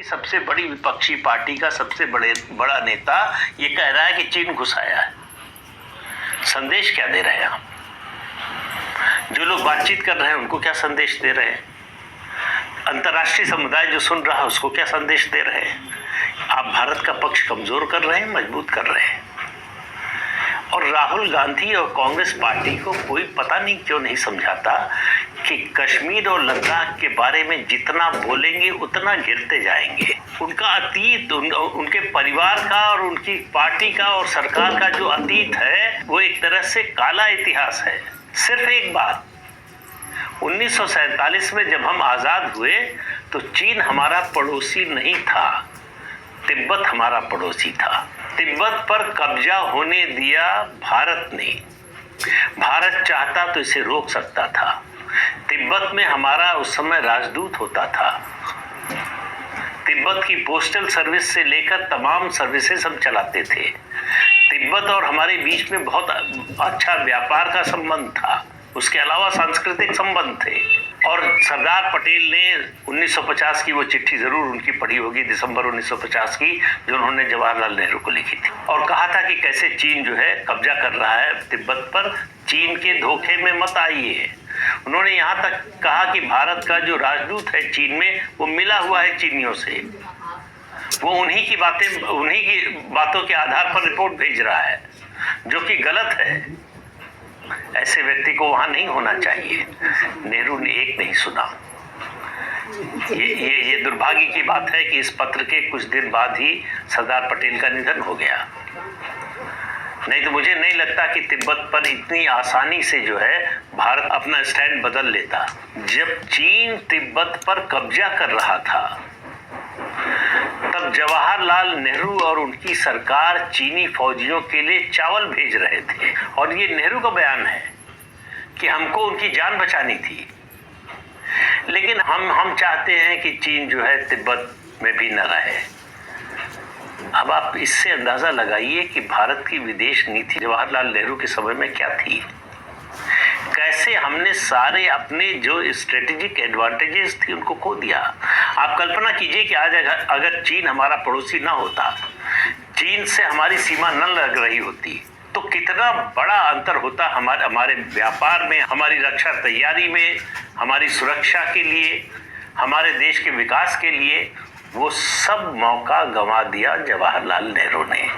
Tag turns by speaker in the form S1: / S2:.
S1: सबसे बड़ी विपक्षी पार्टी का सबसे बड़ा नेता ये कह रहा है कि चीन घुस आया है। संदेश क्या दे रहे हैं हम? जो लोग बातचीत कर रहे हैं उनको क्या संदेश दे रहे हैं? अंतर्राष्ट्रीय समुदाय जो सुन रहा है उसको क्या संदेश दे रहे हैं? आप भारत का पक्ष कमजोर कर रहे हैं, मजबूत कर रहे हैं। और राहुल गांधी और कांग्रेस पार्टी को कोई पता नहीं क्यों नहीं समझाता कि कश्मीर और लद्दाख के बारे में जितना बोलेंगे उतना गिरते जाएंगे। उनका अतीत, उनके परिवार का और उनकी पार्टी का और सरकार का जो अतीत है वो एक तरह से काला इतिहास है। सिर्फ एक बात, 1947 में जब हम आजाद हुए तो चीन हमारा पड़ोसी नहीं था, तिब्बत हमारा पड़ोसी था। तिब्बत पर कब्जा होने दिया भारत ने। भारत चाहता तो इसे रोक सकता था। तिब्बत में हमारा उस समय राजदूत होता था। तिब्बत की पोस्टल सर्विस से लेकर तमाम सर्विसेज हम चलाते थे। तिब्बत और हमारे बीच में बहुत अच्छा व्यापार का संबंध था। उसके अलावा सांस्कृतिक संबंध थे। और सरदार पटेल ने 1950 की वो चिट्ठी जरूर उनकी पढ़ी होगी, दिसंबर 1950 की, जो उन्होंने जवाहरलाल नेहरू को लिखी थी और कहा था कि कैसे चीन जो है कब्जा कर रहा है तिब्बत पर, चीन के धोखे में मत आइए। उन्होंने यहाँ तक कहा कि भारत का जो राजदूत है चीन में वो मिला हुआ है चीनियों से, वो उन्हीं की बातों के आधार पर रिपोर्ट भेज रहा है, जो कि गलत है। ऐसे व्यक्ति को वहां नहीं होना चाहिए। नेहरू ने एक नहीं सुना। ये दुर्भाग्य की बात है कि इस पत्र के कुछ दिन बाद ही सरदार पटेल का निधन हो गया। नहीं तो मुझे नहीं लगता कि तिब्बत पर इतनी आसानी से जो है भारत अपना स्टैंड बदल लेता। जब चीन तिब्बत पर कब्जा कर रहा था तब जवाहरलाल नेहरू और उनकी सरकार चीनी फौजियों के लिए चावल भेज रहे थे। और ये नेहरू का बयान है कि हमको उनकी जान बचानी थी। लेकिन हम चाहते हैं कि चीन जो है तिब्बत में भी न रहे। अब आप इससे अंदाजा लगाइए कि भारत की विदेश नीति जवाहरलाल नेहरू के समय में क्या थी। कैसे हमने सारे अपने जो स्ट्रेटेजिक एडवांटेजेस थी उनको खो दिया। आप कल्पना कीजिए कि आज अगर चीन हमारा पड़ोसी ना होता, चीन से हमारी सीमा न लग रही होती, तो कितना बड़ा अंतर होता हमारे व्यापार में, हमारी रक्षा तैयारी में, हमारी सुरक्षा के लिए, हमारे देश के विकास के लिए। वो सब मौका गंवा दिया जवाहरलाल नेहरू ने।